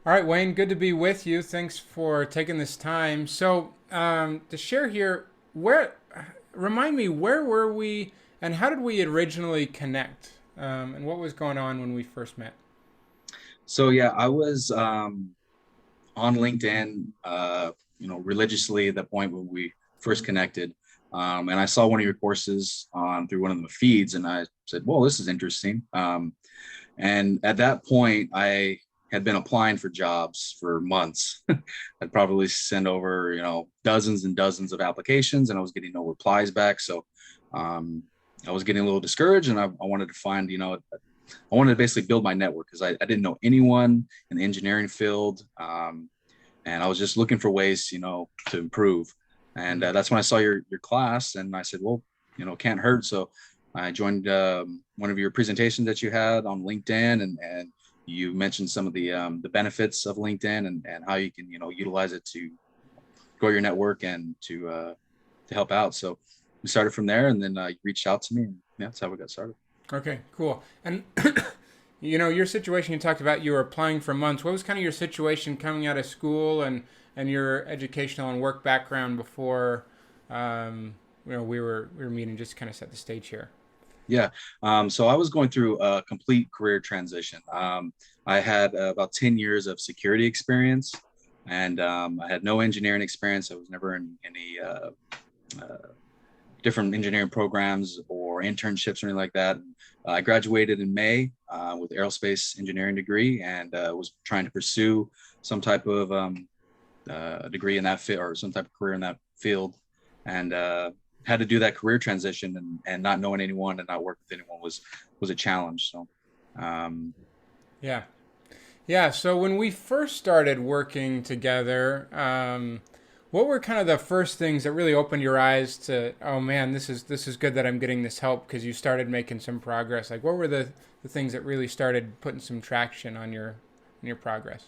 All right, Wayne, good to be with you. Thanks for taking this time. To share here, remind me, where were we and how did we originally connect? And what was going on when we first met? So yeah, I was on LinkedIn, religiously at the point when we first connected, and I saw one of your courses on through one of the feeds, and I said, "Well, this is interesting." And at that point, I had been applying for jobs for months. I'd probably send over, dozens and dozens of applications, and I was getting no replies back. So um, I was getting a little discouraged, and I wanted to find, I wanted to basically build my network because I didn't know anyone in the engineering field. And I was just looking for ways, to improve. And Mm. that's when I saw your class, and I said, well, can't hurt. So I joined one of your presentations that you had on LinkedIn, and you mentioned some of the benefits of LinkedIn and how you can utilize it to grow your network and to help out. So we started from there, and then you reached out to me, and yeah, that's how we got started. Okay, cool. And your situation you talked about, you were applying for months. What was kind of your situation coming out of school and your educational and work background before we were meeting, just to kind of set the stage here. Yeah. So I was going through a complete career transition. I had about 10 years of security experience, and I had no engineering experience. I was never in any uh, different engineering programs or internships or anything like that. I graduated in May with aerospace engineering degree, and was trying to pursue some type of degree in that field or some type of career in that field, and had to do that career transition, and not knowing anyone and not working with anyone was a challenge. So um, Yeah. Yeah, so when we first started working together, what were kind of the first things that really opened your eyes to, oh man, this is good that I'm getting this help because you started making some progress. Like what were the things that really started putting some traction on your progress?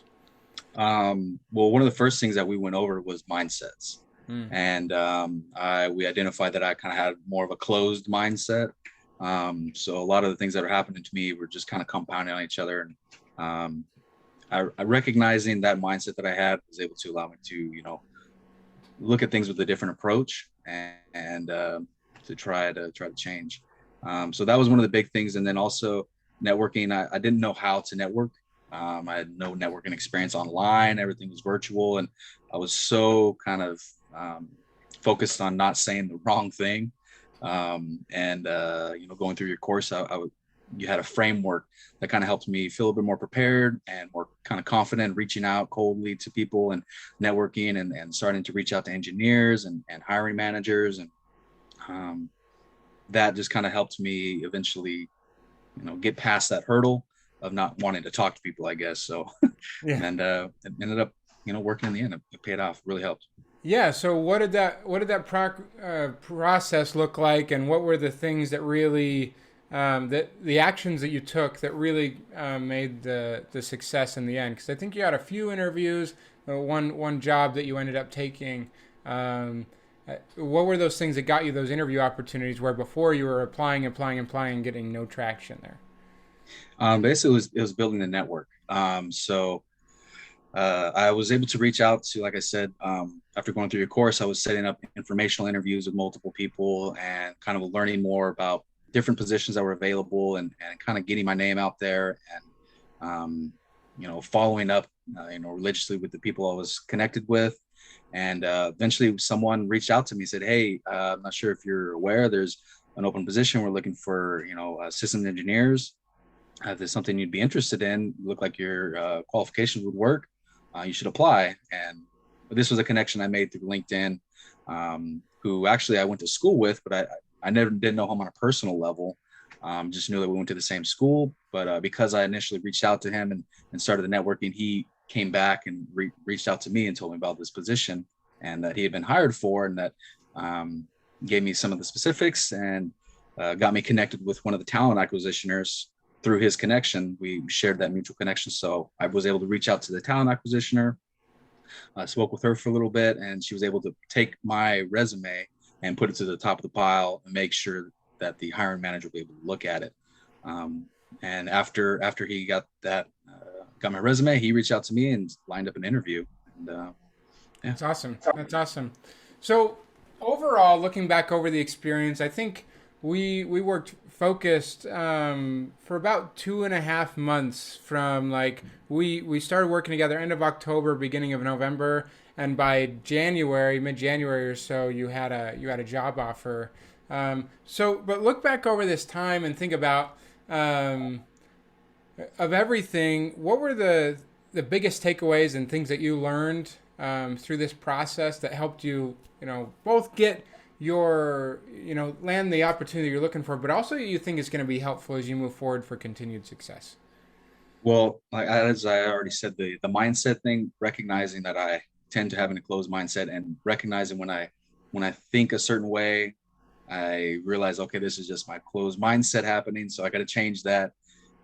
well, one of the first things that we went over was mindsets, Mm. and we identified that I kind of had more of a closed mindset. So a lot of the things that are happening to me were just kind of compounding on each other, and I recognizing that mindset that I had was able to allow me to look at things with a different approach, and to try to change. So that was one of the big things, and then also networking. I didn't know how to network. I had no networking experience online. Everything was virtual, and I was so kind of um, focused on not saying the wrong thing. And going through your course, you had a framework that kind of helped me feel a bit more prepared and more kind of confident reaching out coldly to people and networking, and starting to reach out to engineers and hiring managers. And um, that just kind of helped me eventually, get past that hurdle of not wanting to talk to people, I guess. So, Yeah. and it ended up, working in the end. It paid off, really helped. Yeah, so what did that process look like, and what were the things that really that the actions that you took that really made the success in the end? Because I think you had a few interviews, one job that you ended up taking. What were those things that got you those interview opportunities where before you were applying, and getting no traction there? Basically, it was building the network. So I was able to reach out to, like I said, after going through your course, I was setting up informational interviews with multiple people and kind of learning more about different positions that were available, and kind of getting my name out there, and following up, religiously with the people I was connected with. And eventually someone reached out to me and said, hey, I'm not sure if you're aware, there's an open position. We're looking for, systems engineers. If there's something you'd be interested in, look like your qualifications would work, you should apply. And this was a connection I made through LinkedIn, who actually I went to school with, but I never didn't know him on a personal level. Just knew that we went to the same school. But because I initially reached out to him and started the networking, he came back and reached out to me and told me about this position and that he had been hired for, and that um, gave me some of the specifics, and got me connected with one of the talent acquisitioners through his connection. We shared that mutual connection. So I was able to reach out to the talent acquisitioner. I spoke with her for a little bit, and she was able to take my resume and put it to the top of the pile and make sure that the hiring manager will be able to look at it. Um, and after he got that got my resume. He reached out to me and lined up an interview. And yeah. That's awesome. That's awesome. So overall, looking back over the experience, I think we worked focused for about 2.5 months from like we started working together end of October, beginning of November, and by January, mid-January or so, you had a job offer. But look back over this time and think about um, of everything. What were the biggest takeaways and things that you learned through this process that helped you, both get your, land the opportunity you're looking for, but also you think is going to be helpful as you move forward for continued success? Well, like as I already said, the mindset thing, recognizing that I tend to have a closed mindset, and recognizing when I think a certain way, I realize, okay, this is just my closed mindset happening. So I got to change that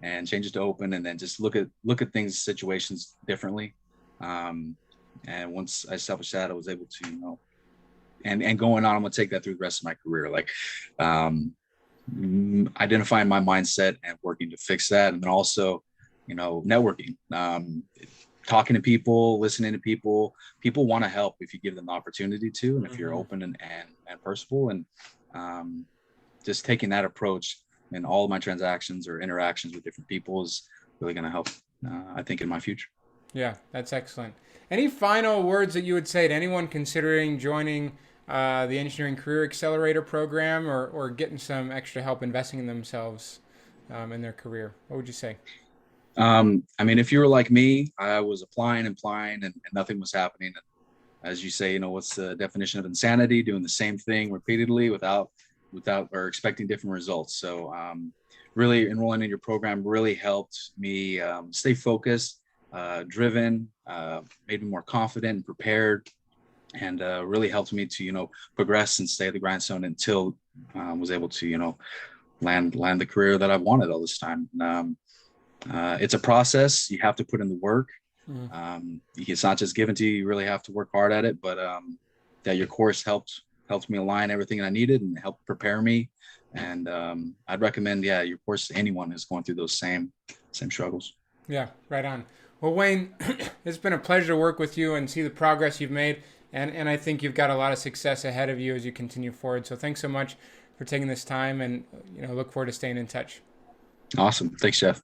and change it to open, and then just look at things, situations differently. Um, and once I established that, I was able to, and going on, I'm gonna take that through the rest of my career. Like um, identifying my mindset and working to fix that, and then also, networking, talking to people, listening to people. People want to help if you give them the opportunity to, and if you're Mm-hmm. open and personable, and um, just taking that approach in all of my transactions or interactions with different people is really going to help, I think, in my future. Yeah, that's excellent. Any final words that you would say to anyone considering joining the Engineering Career Accelerator program, or getting some extra help investing in themselves in their career? What would you say? I mean, if you were like me, I was applying, and nothing was happening. And as you say, what's the definition of insanity? Doing the same thing repeatedly without or expecting different results. So really enrolling in your program really helped me stay focused, driven, made me more confident and prepared, and really helped me to progress and stay at the grindstone until was able to land the career that I've wanted all this time. It's a process. You have to put in the work. Mm. It's not just given to you. You really have to work hard at it. But that your course helped me align everything I needed and helped prepare me. And I'd recommend, yeah, your course to anyone who's going through those same struggles. Yeah, right on. Well, Wayne, it's been a pleasure to work with you and see the progress you've made. And I think you've got a lot of success ahead of you as you continue forward. So thanks so much for taking this time, and look forward to staying in touch. Awesome. Thanks, Jeff.